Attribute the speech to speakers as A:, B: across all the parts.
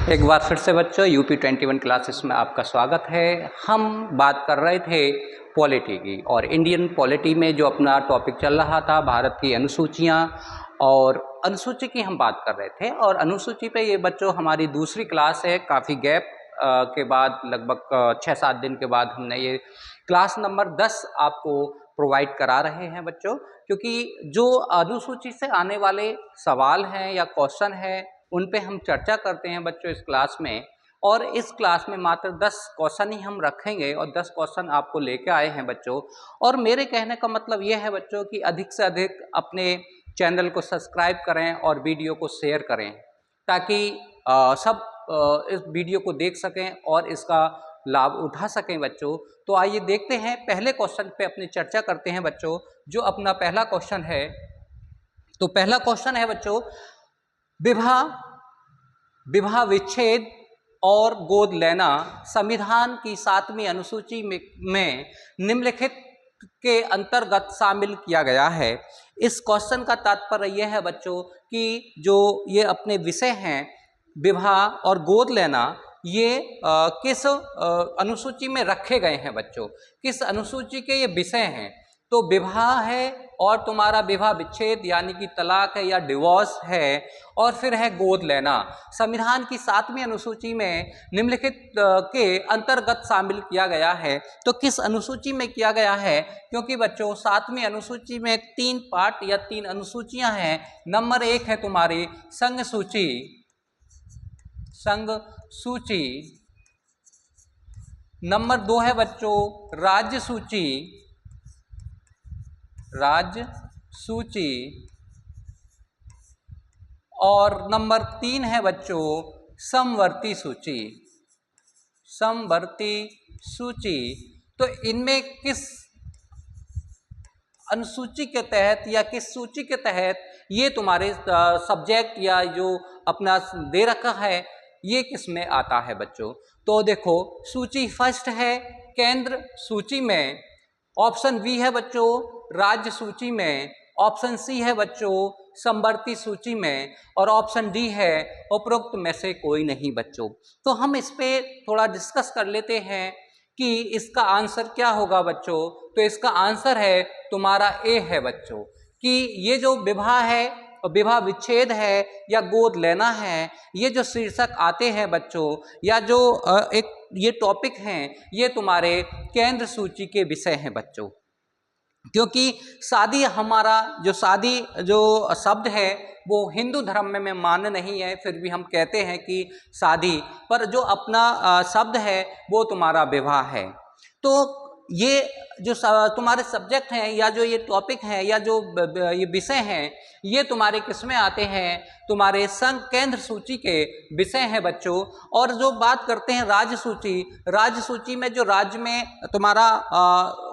A: एक बार फिर से बच्चों यूपी 21 क्लासेस में आपका स्वागत है। हम बात कर रहे थे पॉलिटी की, और इंडियन पॉलिटी में जो अपना टॉपिक चल रहा था भारत की अनुसूचियाँ, और अनुसूची की हम बात कर रहे थे। और अनुसूची पे ये बच्चों हमारी दूसरी क्लास है। काफ़ी गैप के बाद लगभग 6-7 दिन के बाद हमने ये क्लास नंबर 10 आपको प्रोवाइड करा रहे हैं बच्चों, क्योंकि जो अनुसूची से आने वाले सवाल हैं या क्वेश्चन हैं उन पे हम चर्चा करते हैं बच्चों इस क्लास में। और इस क्लास में मात्र 10 क्वेश्चन ही हम रखेंगे और 10 क्वेश्चन आपको लेके आए हैं बच्चों। और मेरे कहने का मतलब ये है बच्चों कि अधिक से अधिक अपने चैनल को सब्सक्राइब करें और वीडियो को शेयर करें, ताकि सब इस वीडियो को देख सकें और इसका लाभ उठा सकें बच्चों। तो आइए देखते हैं, पहले क्वेश्चन पे अपनी चर्चा करते हैं बच्चों। जो अपना पहला क्वेश्चन है, तो पहला क्वेश्चन है बच्चों, विवाह विच्छेद और गोद लेना संविधान की 7वीं अनुसूची में निम्नलिखित के अंतर्गत शामिल किया गया है। इस क्वेश्चन का तात्पर्य यह है बच्चों कि जो ये अपने विषय हैं विवाह और गोद लेना, ये किस अनुसूची में रखे गए हैं बच्चों, किस अनुसूची के ये विषय हैं। तो विवाह है और तुम्हारा विवाह विच्छेद यानी कि तलाक है या डिवोर्स है, और फिर है गोद लेना, संविधान की 7वीं अनुसूची में निम्नलिखित के अंतर्गत शामिल किया गया है। तो किस अनुसूची में किया गया है, क्योंकि बच्चों 7वीं अनुसूची में 3 पार्ट या 3 अनुसूचियां हैं। नंबर 1 है तुम्हारी संघ सूची, नंबर 2 है बच्चों राज्य सूची, और नंबर 3 है बच्चों समवर्ती सूची। तो इनमें किस अनुसूची के तहत या किस सूची के तहत ये तुम्हारे सब्जेक्ट या जो अपना दे रखा है ये किस में आता है बच्चों। तो देखो, सूची फर्स्ट है केंद्र सूची में, ऑप्शन बी है बच्चों राज्य सूची में, ऑप्शन सी है बच्चों समवर्ती सूची में, और ऑप्शन डी है उपरोक्त में से कोई नहीं बच्चों। तो हम इस पे थोड़ा डिस्कस कर लेते हैं कि इसका आंसर क्या होगा बच्चों। तो इसका आंसर है तुम्हारा ए है बच्चों, कि ये जो विवाह है, विवाह विच्छेद है या गोद लेना है, ये जो शीर्षक आते हैं बच्चों, या जो एक ये टॉपिक हैं, ये तुम्हारे केंद्र सूची के विषय हैं बच्चों। क्योंकि शादी, हमारा जो शादी जो शब्द है वो हिंदू धर्म में मान्य नहीं है, फिर भी हम कहते हैं कि शादी, पर जो अपना शब्द है वो तुम्हारा विवाह है। तो ये जो तुम्हारे सब्जेक्ट हैं या जो ये टॉपिक हैं या जो ये विषय हैं, ये तुम्हारे किस में आते हैं, तुम्हारे संघ केंद्र सूची के विषय हैं बच्चों। और जो बात करते हैं राज्य सूची में जो राज्य में तुम्हारा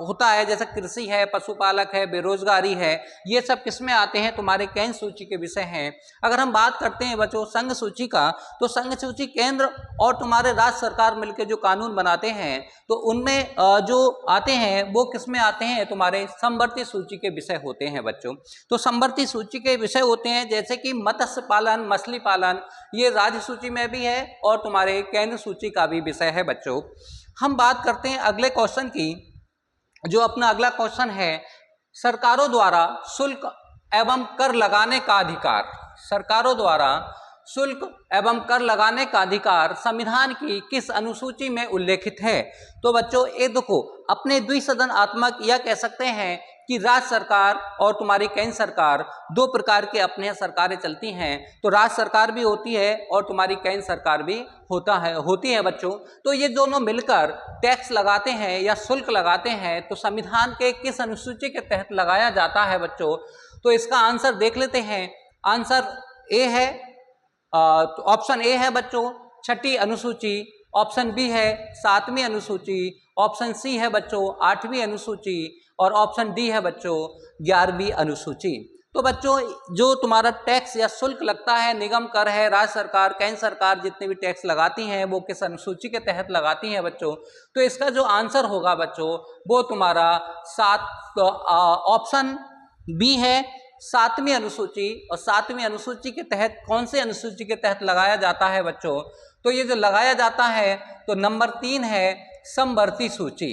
A: होता है, जैसे कृषि है, पशुपालक है, बेरोजगारी है, ये सब किस में आते हैं, तुम्हारे केंद्र सूची के विषय हैं। अगर हम बात करते हैं बच्चों संघ सूची का, तो संघ सूची केंद्र और तुम्हारे राज्य सरकार मिलकर जो कानून बनाते हैं, तो उनमें जो आते हैं वो किस में आते हैं, तुम्हारे समवर्ती सूची के विषय होते हैं बच्चों। तो समवर्ती सूची के विषय होते हैं जैसे कि मत्स्य पालन, मछली पालन, ये राज्य सूची में भी है और तुम्हारे केंद्र सूची का भी विषय है बच्चों। हम बात करते हैं अगले क्वेश्चन की। जो अपना अगला क्वेश्चन है, सरकारों द्वारा शुल्क एवं कर लगाने का अधिकार, सरकारों द्वारा शुल्क एवं कर लगाने का अधिकार संविधान की किस अनुसूची में उल्लेखित है। तो बच्चों ये देखो, अपने द्विसदनात्मक या कह सकते हैं कि राज्य सरकार और तुम्हारी केंद्र सरकार, दो प्रकार के अपने सरकारें चलती हैं। तो राज्य सरकार भी होती है और तुम्हारी केंद्र सरकार भी होती है बच्चों। तो ये दोनों मिलकर टैक्स लगाते हैं या शुल्क लगाते हैं, तो संविधान के किस अनुसूची के तहत लगाया जाता है बच्चों। तो इसका आंसर देख लेते हैं। आंसर ए है, तो ऑप्शन ए है बच्चों 6ठी अनुसूची, ऑप्शन बी है 7वीं अनुसूची, ऑप्शन सी है बच्चों 8वीं अनुसूची, और ऑप्शन डी है बच्चों 11वीं अनुसूची। तो बच्चों जो तुम्हारा टैक्स या शुल्क लगता है, निगम कर है, राज्य सरकार, केंद्र सरकार जितने भी टैक्स लगाती हैं वो किस अनुसूची के तहत लगाती हैं बच्चों। तो इसका जो आंसर होगा बच्चों वो तुम्हारा ऑप्शन बी है सातवीं अनुसूची, और सातवीं अनुसूची के तहत कौन से अनुसूची के तहत लगाया जाता है बच्चों? तो ये जो लगाया जाता है तो नंबर 3 है समवर्ती सूची।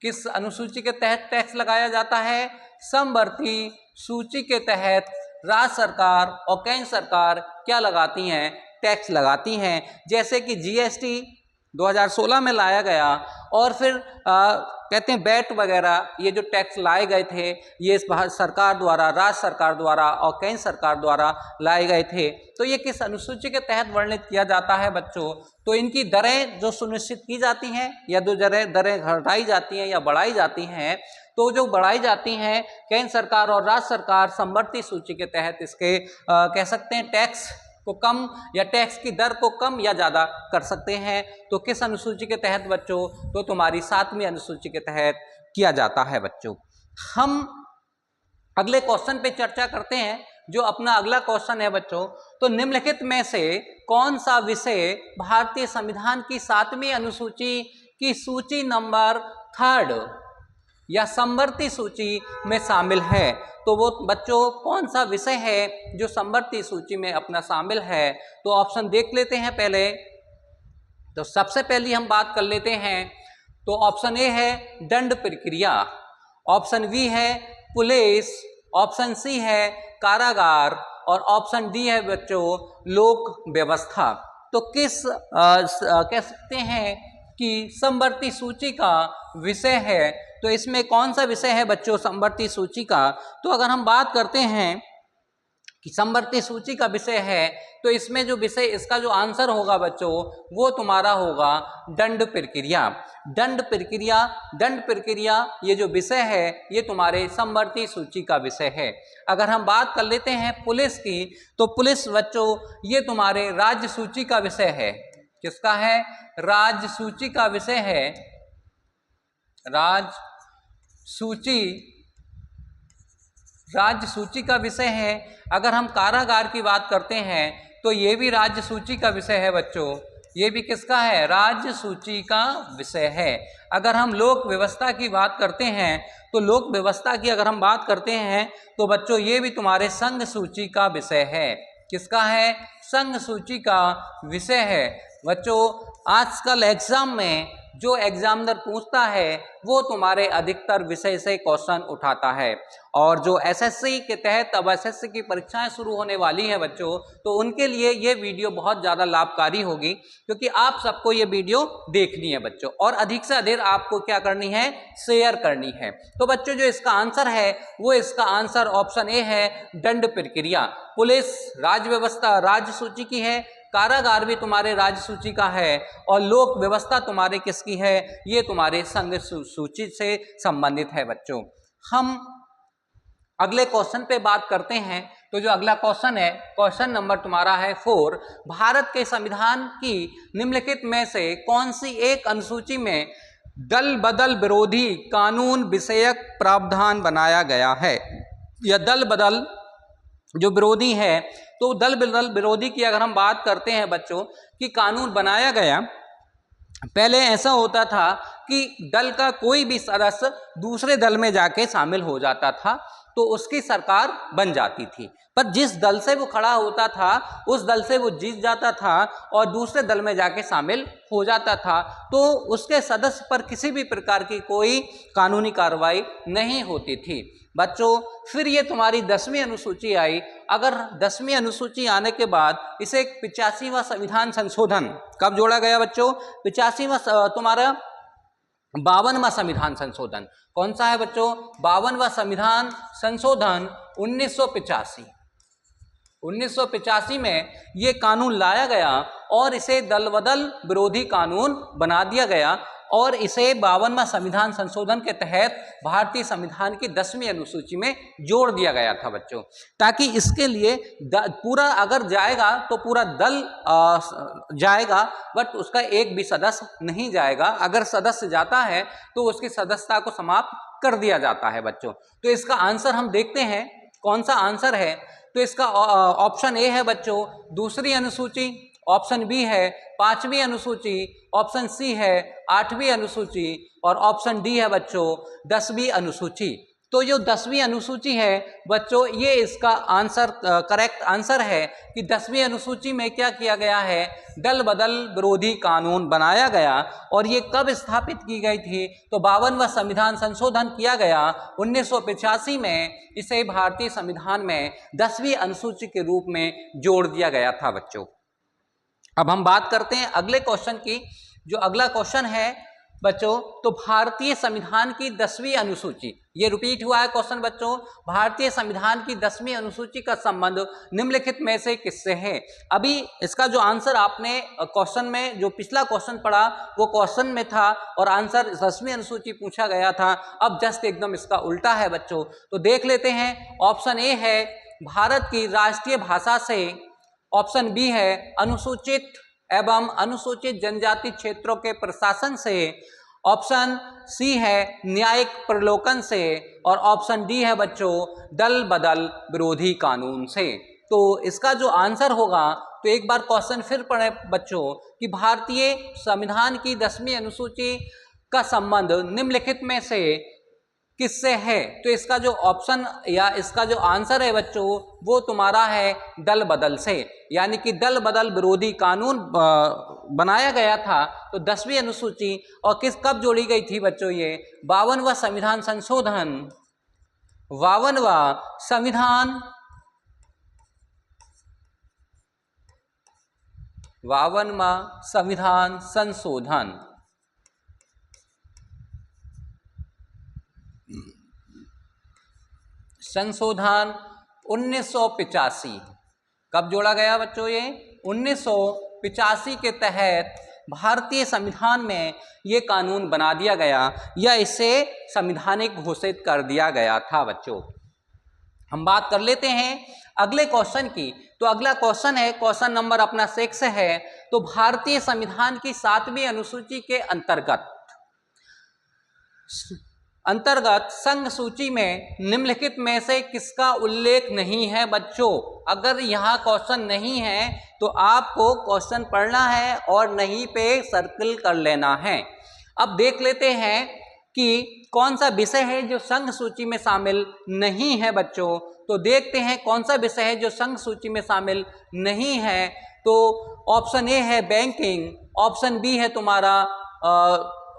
A: किस अनुसूची के तहत टैक्स लगाया जाता है? समवर्ती सूची के तहत राज्य सरकार और केंद्र सरकार क्या लगाती हैं? टैक्स लगाती हैं। जैसे कि जीएसटी 2016 में लाया गया, और फिर कहते हैं वैट वगैरह, ये जो टैक्स लाए गए थे ये इस सरकार द्वारा, राज्य सरकार द्वारा और केंद्र सरकार द्वारा लाए गए थे। तो ये किस अनुसूची के तहत वर्णित किया जाता है बच्चों? तो इनकी दरें जो सुनिश्चित की जाती हैं या जो दरें घटाई जाती हैं या बढ़ाई जाती हैं, तो जो बढ़ाई जाती हैं केंद्र सरकार और राज्य सरकार समवर्ती सूची के तहत इसके कह सकते हैं टैक्स को कम या टैक्स की दर को कम या ज़्यादा कर सकते हैं। तो किस अनुसूची के तहत बच्चों? तो तुम्हारी 7वीं अनुसूची के तहत किया जाता है बच्चों। हम अगले क्वेश्चन पे चर्चा करते हैं। जो अपना अगला क्वेश्चन है बच्चों, तो निम्नलिखित में से कौन सा विषय भारतीय संविधान की 7वीं अनुसूची की सूची नंबर 3 या समवर्ती सूची में शामिल है? तो वो बच्चों कौन सा विषय है जो समवर्ती सूची में अपना शामिल है? तो ऑप्शन देख लेते हैं पहले। तो सबसे पहली हम बात कर लेते हैं, तो ऑप्शन ए है दंड प्रक्रिया, ऑप्शन बी है पुलिस, ऑप्शन सी है कारागार, और ऑप्शन डी है बच्चों लोक व्यवस्था। तो किस कह सकते हैं कि समवर्ती सूची का विषय है? तो इसमें कौन सा विषय है बच्चों समवर्ती सूची का? तो अगर हम बात करते हैं कि समवर्ती सूची का विषय है, तो इसमें जो विषय, इसका जो आंसर होगा बच्चों वो तुम्हारा होगा दंड प्रक्रिया। दंड प्रक्रिया ये जो विषय है ये तुम्हारे समवर्ती सूची का विषय है। अगर हम बात कर लेते हैं पुलिस की, तो पुलिस बच्चों ये तुम्हारे राज्य सूची का विषय है। किसका है? राज्य सूची का विषय है। राज्य सूची का विषय है। अगर हम कारागार की बात करते हैं तो ये भी राज्य सूची का विषय है बच्चों। ये भी किसका है? राज्य सूची का विषय है। अगर हम लोक व्यवस्था की बात करते हैं, तो लोक व्यवस्था की अगर हम बात करते हैं तो बच्चों ये भी तुम्हारे संघ सूची का विषय है। किसका है? संघ सूची का विषय है। बच्चों आजकल एग्जाम में जो एग्जामिनर पूछता है वो तुम्हारे अधिकतर विषय से क्वेश्चन उठाता है, और जो एसएससी के तहत अब एसएससी की परीक्षाएं शुरू होने वाली हैं बच्चों, तो उनके लिए ये वीडियो बहुत ज़्यादा लाभकारी होगी, क्योंकि आप सबको ये वीडियो देखनी है बच्चों, और अधिक से अधिक आपको क्या करनी है? शेयर करनी है। तो बच्चों जो इसका आंसर है वो इसका आंसर ऑप्शन ए है दंड प्रक्रिया। पुलिस राज्य व्यवस्था राज्य सूची की है, कारागार भी तुम्हारे राज्य सूची का है, और लोक व्यवस्था तुम्हारे किसकी है? ये तुम्हारे संघ सूची से संबंधित है बच्चों। हम अगले क्वेश्चन पे बात करते हैं। तो जो अगला क्वेश्चन है, क्वेश्चन नंबर तुम्हारा है 4, भारत के संविधान की निम्नलिखित में से कौन सी एक अनुसूची में दल बदल विरोधी कानून विषयक प्रावधान बनाया गया है? या दल बदल जो विरोधी है, तो दल बदल विरोधी की अगर हम बात करते हैं बच्चों कि कानून बनाया गया, पहले ऐसा होता था कि दल का कोई भी सदस्य दूसरे दल में जाके शामिल हो जाता था तो उसकी सरकार बन जाती थी, पर जिस दल से वो खड़ा होता था उस दल से वो जीत जाता था और दूसरे दल में जाके शामिल हो जाता था, तो उसके सदस्य पर किसी भी प्रकार की कोई कानूनी कार्रवाई नहीं होती थी बच्चों। फिर ये तुम्हारी 10वीं अनुसूची आई। अगर 10वीं अनुसूची आने के बाद इसे 85वां संविधान संशोधन कब जोड़ा गया बच्चों? 85वां तुम्हारा 52वां संविधान संशोधन। कौन सा है बच्चों? 52वां संविधान संशोधन 1985। 1985 में ये कानून लाया गया और इसे दल बदल विरोधी कानून बना दिया गया, और इसे 52वां संविधान संशोधन के तहत भारतीय संविधान की 10वीं अनुसूची में जोड़ दिया गया था बच्चों, ताकि इसके लिए पूरा अगर जाएगा तो पूरा दल जाएगा, बट उसका एक भी सदस्य नहीं जाएगा। अगर सदस्य जाता है तो उसकी सदस्यता को समाप्त कर दिया जाता है बच्चों। तो इसका आंसर हम देखते हैं कौन सा आंसर है। तो इसका ऑप्शन ए है बच्चों दूसरी अनुसूची, ऑप्शन बी है 5वीं अनुसूची, ऑप्शन सी है 8वीं अनुसूची, और ऑप्शन डी है बच्चों 10वीं अनुसूची। तो जो 10वीं अनुसूची है बच्चों, ये इसका आंसर करेक्ट आंसर है कि 10वीं अनुसूची में क्या किया गया है, दल बदल विरोधी कानून बनाया गया। और ये कब स्थापित की गई थी, तो 52वां संविधान संशोधन किया गया 1985 में। इसे भारतीय संविधान में 10वीं अनुसूची के रूप में जोड़ दिया गया था बच्चों। अब हम बात करते हैं अगले क्वेश्चन की। जो अगला क्वेश्चन है बच्चों, तो भारतीय संविधान की 10वीं अनुसूची, ये रिपीट हुआ है क्वेश्चन बच्चों, भारतीय संविधान की 10वीं अनुसूची का संबंध निम्नलिखित में से किससे है। अभी इसका जो आंसर आपने क्वेश्चन में, जो पिछला क्वेश्चन पढ़ा वो क्वेश्चन में था और आंसर 10वीं अनुसूची पूछा गया था। अब जस्ट एकदम इसका उल्टा है बच्चों। तो देख लेते हैं। ऑप्शन ए है भारत की राष्ट्रीय भाषा से, ऑप्शन बी है अनुसूचित एवं अनुसूचित जनजाति क्षेत्रों के प्रशासन से, ऑप्शन सी है न्यायिक प्रलोकन से, और ऑप्शन डी है बच्चों दल बदल विरोधी कानून से। तो इसका जो आंसर होगा, तो एक बार क्वेश्चन फिर पढ़े बच्चों कि भारतीय संविधान की 10वीं अनुसूची का संबंध निम्नलिखित में से किससे है। तो इसका जो ऑप्शन या इसका जो आंसर है बच्चों, वो तुम्हारा है दल बदल से, यानी कि दल बदल विरोधी कानून बनाया गया था। तो 10वीं अनुसूची और कब जोड़ी गई थी बच्चों, ये 52वां संविधान संशोधन, 52वां संविधान, 52वां संविधान संशोधन संशोधन 1985 कब जोड़ा गया बच्चों, ये 1985 के तहत भारतीय संविधान में ये कानून बना दिया गया या इसे संवैधानिक घोषित कर दिया गया था बच्चों। हम बात कर लेते हैं अगले क्वेश्चन की। तो अगला क्वेश्चन है, क्वेश्चन नंबर अपना 6 है। तो भारतीय संविधान की 7वीं अनुसूची के अंतर्गत संघ सूची में निम्नलिखित में से किसका उल्लेख नहीं है बच्चों। अगर यहाँ क्वेश्चन नहीं है तो आपको क्वेश्चन पढ़ना है और नहीं पे सर्कल कर लेना है। अब देख लेते हैं कि कौन सा विषय है जो संघ सूची में शामिल नहीं है बच्चों। तो देखते हैं कौन सा विषय है जो संघ सूची में शामिल नहीं है। तो ऑप्शन ए है बैंकिंग, ऑप्शन बी है तुम्हारा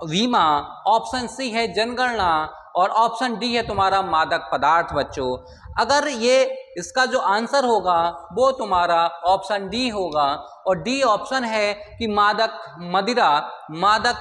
A: बीमा, ऑप्शन सी है जनगणना और ऑप्शन डी है तुम्हारा मादक पदार्थ बच्चों। अगर ये इसका जो आंसर होगा वो तुम्हारा ऑप्शन डी होगा और डी ऑप्शन है कि मादक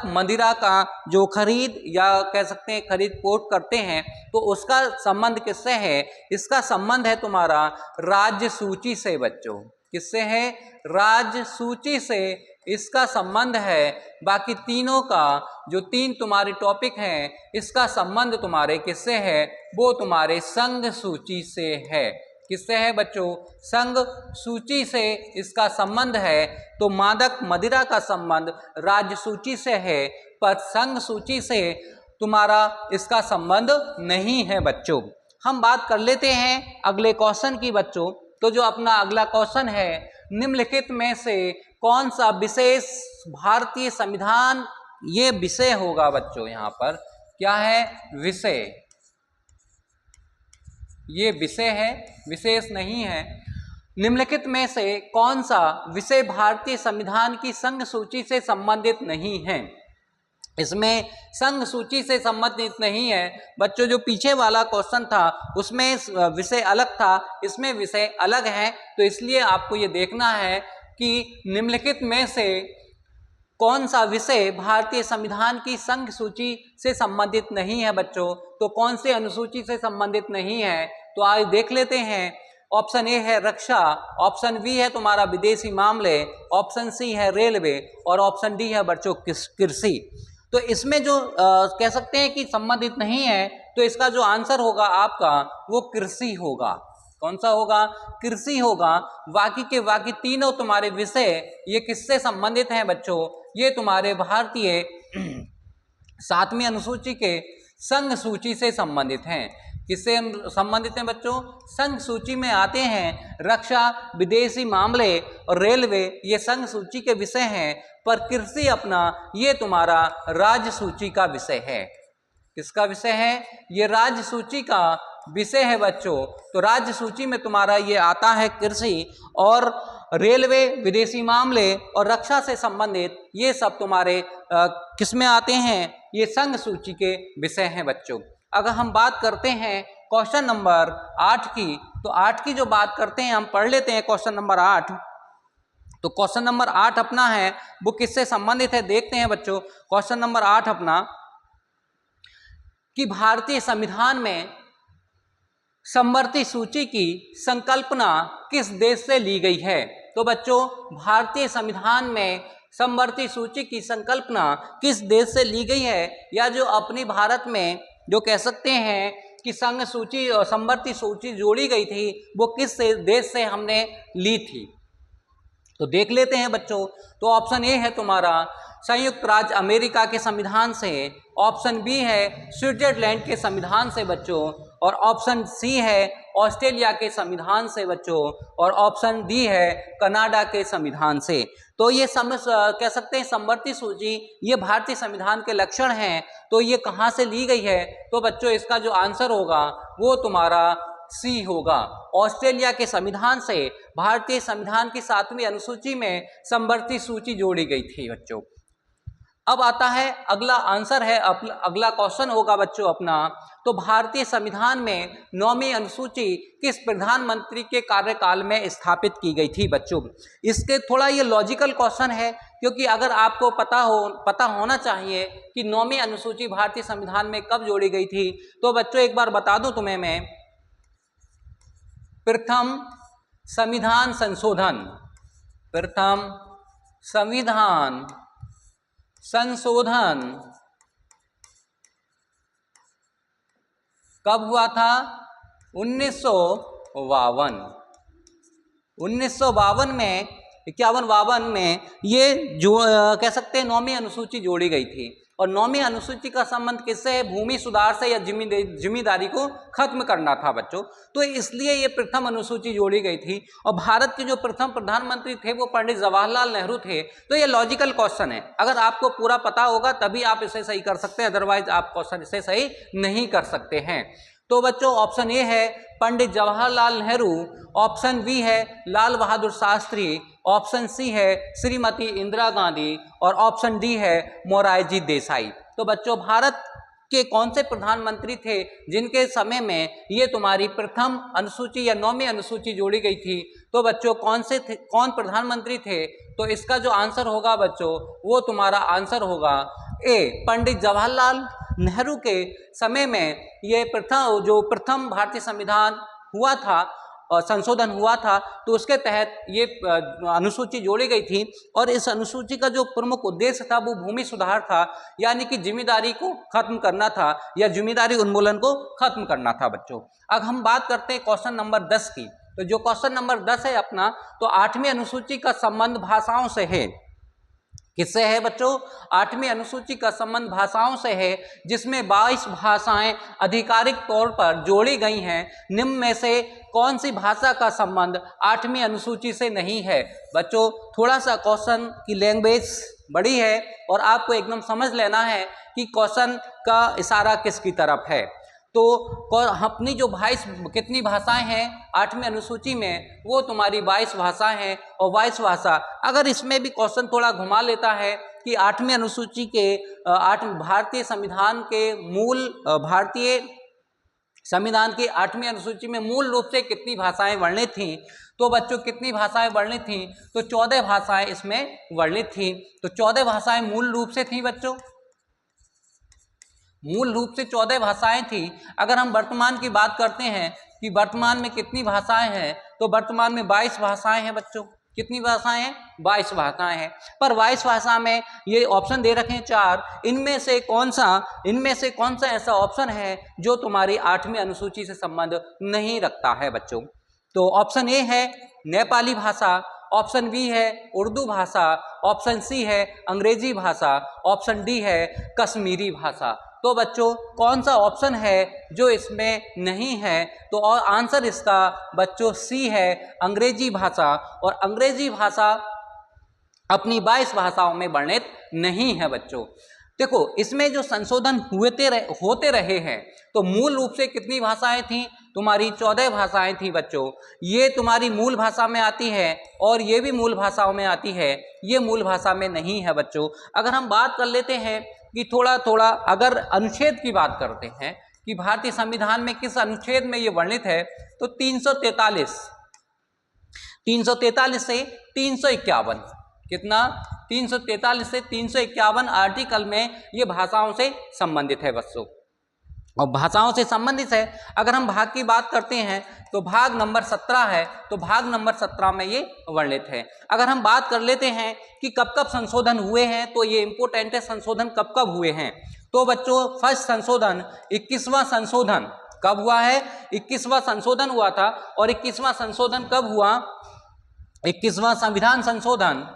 A: मदिरा का जो खरीद या कह सकते हैं खरीद पोर्ट करते हैं, तो उसका संबंध किससे है। इसका संबंध है तुम्हारा राज्य सूची से बच्चों। किससे है, राज्य सूची से इसका संबंध है। बाकी तीनों का जो 3 तुम्हारे टॉपिक हैं, इसका संबंध तुम्हारे किससे है, वो तुम्हारे संघ सूची से है। किससे है बच्चों, संघ सूची से इसका संबंध है। तो मादक मदिरा का संबंध राज्य सूची से है, पर संघ सूची से तुम्हारा इसका संबंध नहीं है बच्चों। हम बात कर लेते हैं अगले क्वेश्चन की बच्चों। तो जो अपना अगला क्वेश्चन है, निम्नलिखित में से कौन सा विशेष भारतीय संविधान, ये विषय होगा बच्चों। यहाँ पर क्या है, विषय, ये विषय है, विशेष नहीं है। निम्नलिखित में से कौन सा विषय भारतीय संविधान की संघ सूची से संबंधित नहीं है। इसमें संघ सूची से संबंधित नहीं है बच्चों। जो पीछे वाला क्वेश्चन था उसमें विषय अलग था, इसमें विषय अलग है। तो इसलिए आपको ये देखना है कि निम्नलिखित में से कौन सा विषय भारतीय संविधान की संघ सूची से संबंधित नहीं है बच्चों। तो कौन से अनुसूची से संबंधित नहीं है, तो आज देख लेते हैं। ऑप्शन ए है रक्षा, ऑप्शन बी है तुम्हारा विदेशी मामले, ऑप्शन सी है रेलवे और ऑप्शन डी है बच्चों कृषि। तो इसमें जो कह सकते हैं कि संबंधित नहीं है, तो इसका जो आंसर होगा आपका वो कृषि होगा। कौन सा होगा, कृषि होगा। बाकी के बाकी तीनों तुम्हारे विषय ये किससे संबंधित हैं बच्चों, ये तुम्हारे भारतीय 7वीं अनुसूची के संघ सूची से संबंधित हैं। किससे संबंधित हैं बच्चों, संघ सूची में आते हैं। रक्षा, विदेशी मामले और रेलवे ये संघ सूची के विषय हैं, पर कृषि अपना ये तुम्हारा राज्य सूची का विषय है। किसका विषय है? ये राज्य सूची का विषय है बच्चों। तो राज्य सूची में तुम्हारा ये आता है कृषि और रेलवे, विदेशी मामले और रक्षा से संबंधित, ये सब तुम्हारे किस में आते हैं? ये संघ सूची के विषय हैं बच्चों। अगर हम बात करते हैं क्वेश्चन नंबर 8 की, तो 8 की जो बात करते हैं हम पढ़ लेते हैं क्वेश्चन नंबर 8। तो क्वेश्चन नंबर 8 अपना है वो किससे संबंधित है देखते हैं बच्चों। क्वेश्चन नंबर 8 अपना कि भारतीय संविधान में समवर्ती सूची की संकल्पना किस देश से ली गई है? तो बच्चों भारतीय संविधान में समवर्ती सूची की संकल्पना किस देश से ली गई है, या जो अपनी भारत में जो कह सकते हैं कि संघ सूची और समवर्ती सूची जोड़ी गई थी, वो किस देश से हमने ली थी? तो देख लेते हैं बच्चों। तो ऑप्शन ए है तुम्हारा संयुक्त राज्य अमेरिका के संविधान से, ऑप्शन बी है स्विट्जरलैंड के संविधान से बच्चों, और ऑप्शन सी है ऑस्ट्रेलिया के संविधान से बच्चों, और ऑप्शन डी है कनाडा के संविधान से। तो ये कह सकते हैं समवर्ती सूची ये भारतीय संविधान के लक्षण हैं। तो ये कहाँ से ली गई है? तो बच्चों इसका जो आंसर होगा वो तुम्हारा सी होगा। ऑस्ट्रेलिया के संविधान से भारतीय संविधान की 7वीं अनुसूची में समवर्ती सूची जोड़ी गई थी बच्चों। अब आता है अगला आंसर है, अगला क्वेश्चन होगा बच्चों अपना। तो भारतीय संविधान में 9वीं अनुसूची किस प्रधानमंत्री के कार्यकाल में स्थापित की गई थी बच्चों? इसके थोड़ा ये लॉजिकल क्वेश्चन है, क्योंकि अगर आपको पता होना चाहिए कि 9वीं अनुसूची भारतीय संविधान में कब जोड़ी गई थी। तो बच्चों एक बार बता दूं तुम्हें मैं, प्रथम संविधान संशोधन, प्रथम संविधान संशोधन कब हुआ था? 1952। 1952 में 51-52 में ये जो कह सकते हैं 9वीं अनुसूची जोड़ी गई थी। और 9वीं अनुसूची का संबंध किससे है? भूमि सुधार से या जिम्मेदारी को खत्म करना था बच्चों। तो इसलिए ये प्रथम अनुसूची जोड़ी गई थी। और भारत के जो प्रथम प्रधानमंत्री थे वो पंडित जवाहरलाल नेहरू थे। तो ये लॉजिकल क्वेश्चन है, अगर आपको पूरा पता होगा तभी आप इसे सही कर सकते हैं, अदरवाइज आप क्वेश्चन इसे सही नहीं कर सकते हैं। तो बच्चों ऑप्शन ए है पंडित जवाहरलाल नेहरू, ऑप्शन बी है लाल बहादुर शास्त्री, ऑप्शन सी है श्रीमती इंदिरा गांधी, और ऑप्शन डी है मोरारजी देसाई। तो बच्चों भारत के कौन से प्रधानमंत्री थे जिनके समय में ये तुम्हारी प्रथम अनुसूची या 9वीं अनुसूची जोड़ी गई थी? तो बच्चों कौन प्रधानमंत्री थे? तो इसका जो आंसर होगा बच्चों वो तुम्हारा आंसर होगा ए, पंडित जवाहरलाल नेहरू के समय में ये प्रथम भारतीय संविधान हुआ था, संशोधन हुआ था, तो उसके तहत ये अनुसूची जोड़ी गई थी। और इस अनुसूची का जो प्रमुख उद्देश्य था वो भूमि सुधार था, यानी कि जिम्मेदारी को खत्म करना था या जिम्मेदारी उन्मूलन को खत्म करना था बच्चों। अब हम बात करते हैं क्वेश्चन नंबर 10 की। तो जो क्वेश्चन नंबर 10 है अपना, तो 8वीं अनुसूची का संबंध भाषाओं से है। किससे है बच्चों? 8वीं अनुसूची का संबंध भाषाओं से है, जिसमें 22 भाषाएं आधिकारिक तौर पर जोड़ी गई हैं। निम्न में से कौन सी भाषा का संबंध 8वीं अनुसूची से नहीं है? बच्चों थोड़ा सा क्वेश्चन की लैंग्वेज बड़ी है और आपको एकदम समझ लेना है कि क्वेश्चन का इशारा किसकी तरफ है। तो अपनी जो 22 कितनी भाषाएं हैं 8वीं अनुसूची में, वो तुम्हारी 22 भाषाएं हैं। और 22 भाषा, अगर इसमें भी क्वेश्चन थोड़ा घुमा लेता है कि 8वीं अनुसूची के भारतीय संविधान की 8वीं अनुसूची में मूल रूप से कितनी भाषाएं वर्णित थीं? तो बच्चों कितनी भाषाएं वर्णित थीं? तो 14 भाषाएं इसमें वर्णित थीं। तो 14 भाषाएं मूल रूप से थीं बच्चों, मूल रूप से 14 भाषाएं थी। अगर हम वर्तमान की बात करते हैं कि वर्तमान में कितनी भाषाएं हैं, तो वर्तमान में 22 भाषाएं हैं बच्चों। कितनी भाषाएं हैं? 22 भाषाएं हैं। पर 22 भाषा में ये ऑप्शन दे रखे हैं 4, इनमें से कौन सा ऐसा ऑप्शन है जो तुम्हारी 8वीं अनुसूची से संबंध नहीं रखता है बच्चों? तो ऑप्शन ए है नेपाली भाषा, ऑप्शन बी है उर्दू भाषा, ऑप्शन सी है अंग्रेजी भाषा, ऑप्शन डी है कश्मीरी भाषा। तो बच्चों कौन सा ऑप्शन है जो इसमें नहीं है? तो और आंसर इसका बच्चों सी है अंग्रेजी भाषा। और अंग्रेजी भाषा अपनी 22 भाषाओं में वर्णित नहीं है बच्चों। देखो इसमें जो संशोधन होते रहे हैं, तो मूल रूप से कितनी भाषाएं थी तुम्हारी? 14 भाषाएं थी बच्चों। ये तुम्हारी मूल भाषा में आती है और ये भी मूल भाषाओं में आती है, ये मूल भाषा में नहीं है बच्चों। अगर हम बात कर लेते हैं कि थोड़ा थोड़ा अगर अनुच्छेद की बात करते हैं कि भारतीय संविधान में किस अनुच्छेद में ये वर्णित है, तो 343 से 351, कितना? 343 से 351 आर्टिकल में ये भाषाओं से संबंधित है बच्चों। और भाषाओं से संबंधित है। अगर हम भाग की बात करते हैं तो भाग नंबर 17 है, तो भाग नंबर 17 में ये वर्णित है। अगर हम बात कर लेते हैं कि कब कब संशोधन हुए हैं, तो ये इंपोर्टेंट है, संशोधन कब कब हुए हैं। तो बच्चों फर्स्ट संशोधन 21वां संशोधन कब हुआ है? 21वां संशोधन हुआ था। और 21वां संशोधन कब हुआ? 21वां संविधान संशोधन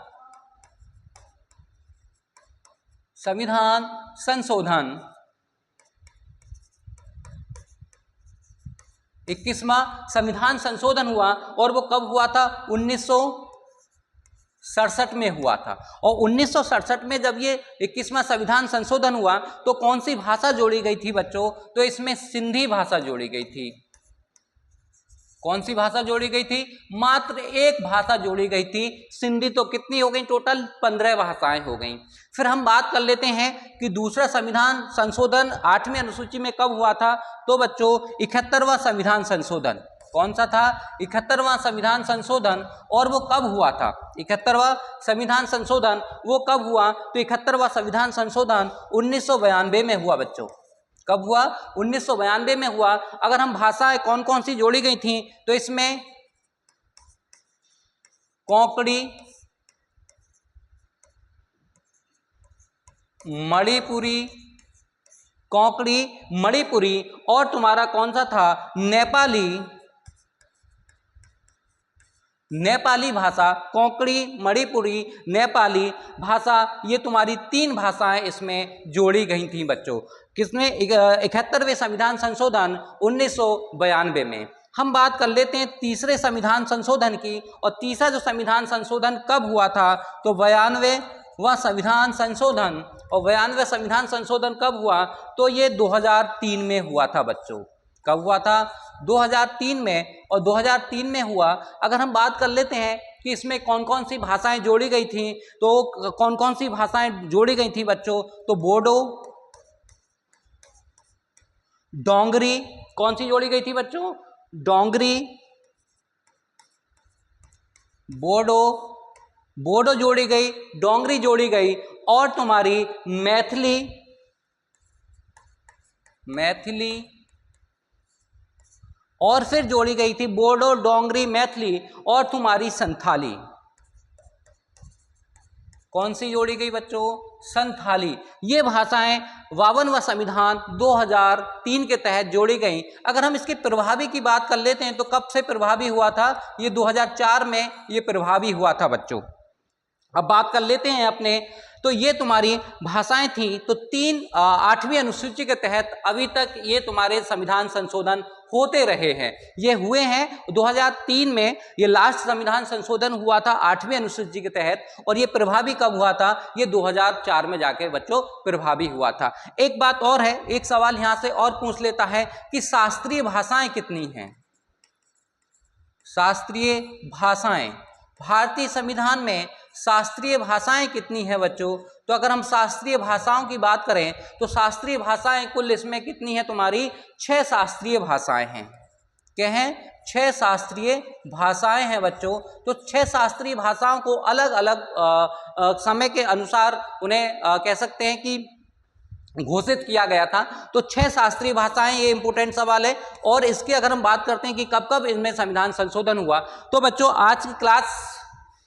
A: 21वां संविधान संशोधन हुआ। और वो कब हुआ था? 1967 में हुआ था। और 1967 में जब ये 21वां संविधान संशोधन हुआ तो कौन सी भाषा जोड़ी गई थी बच्चों? तो इसमें सिंधी भाषा जोड़ी गई थी। कौन सी भाषा जोड़ी गई थी? मात्र एक भाषा जोड़ी गई थी, सिंधी। तो कितनी हो गई? टोटल 15 भाषाएं हो गई। फिर हम बात कर लेते हैं कि दूसरा संविधान संशोधन 8वीं अनुसूची में कब हुआ था। तो बच्चों 71वां संविधान संशोधन। कौन सा था? 71वां संविधान संशोधन। और वो कब हुआ था? 71वां संविधान संशोधन वो कब हुआ? तो 71वां संविधान संशोधन 1992 में हुआ बच्चों। कब हुआ? 1992 में हुआ। अगर हम भाषाएं कौन कौन सी जोड़ी गई थी, तो इसमें कोंकणी, मणिपुरी, कोंकणी, मणिपुरी, और तुम्हारा कौन सा था? नेपाली भाषा। कोंकणी, मणिपुरी, नेपाली भाषा, ये तुम्हारी 3 भाषाएं इसमें जोड़ी गई थी बच्चों। किसमें? 71वें संविधान संशोधन 1992 में। हम बात कर लेते हैं तीसरे संविधान संशोधन की। और तीसरा जो संविधान संशोधन कब हुआ था? तो 92वां संविधान संशोधन। और 92वां संविधान संशोधन कब हुआ? तो ये 2003 में हुआ था बच्चों। कब हुआ था? 2003 में। और 2003 में हुआ। अगर हम बात कर लेते हैं कि इसमें कौन कौन सी भाषाएं जोड़ी गई थी, तो कौन कौन सी भाषाएं जोड़ी गई थी बच्चों? तो बोडो, डोंगरी। कौन सी जोड़ी गई थी बच्चों? डोंगरी, बोडो जोड़ी गई, डोंगरी जोड़ी गई, और तुम्हारी मैथिली, और फिर जोड़ी गई थी बोडो, डोंगरी, मैथिली, और तुम्हारी संथाली। कौन सी जोड़ी गई बच्चों? संथाली। ये भाषाएं 52वां संविधान 2003 के तहत जोड़ी गई। अगर हम इसके प्रभावी की बात कर लेते हैं तो कब से प्रभावी हुआ था? ये 2004 में ये प्रभावी हुआ था बच्चों। अब बात कर लेते हैं अपने, तो ये तुम्हारी भाषाएं थी। तो 8वीं अनुसूची के तहत अभी तक ये तुम्हारे संविधान संशोधन होते रहे हैं। ये हुए हैं 2003 में, ये लास्ट संविधान संशोधन हुआ था 8वीं अनुसूची के तहत। और ये प्रभावी कब हुआ था? ये 2004 में जाके बच्चों प्रभावी हुआ था। एक बात और है, एक सवाल यहां से और पूछ लेता है कि शास्त्रीय भाषाएं कितनी हैं? शास्त्रीय भाषाएं, भारतीय संविधान में शास्त्रीय भाषाएं कितनी हैं बच्चों? तो अगर हम शास्त्रीय भाषाओं की बात करें तो शास्त्रीय भाषाएं कुल इसमें कितनी है तुम्हारी? 6 शास्त्रीय भाषाएं हैं। क्या हैं? 6 शास्त्रीय भाषाएं हैं बच्चों। तो 6 शास्त्रीय भाषाओं को अलग अलग समय के अनुसार उन्हें कह सकते हैं कि घोषित किया गया था। तो 6 शास्त्रीय भाषाएं, ये इंपोर्टेंट सवाल है। और इसकी अगर हम बात करते हैं कि कब कब इनमें संविधान संशोधन हुआ, तो बच्चों आज की क्लास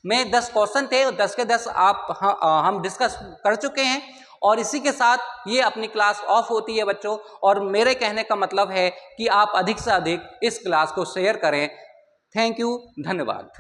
A: में 10 क्वेश्चन थे और 10 के 10 हम डिस्कस कर चुके हैं। और इसी के साथ ये अपनी क्लास ऑफ होती है बच्चों। और मेरे कहने का मतलब है कि आप अधिक से अधिक इस क्लास को शेयर करें। थैंक यू, धन्यवाद।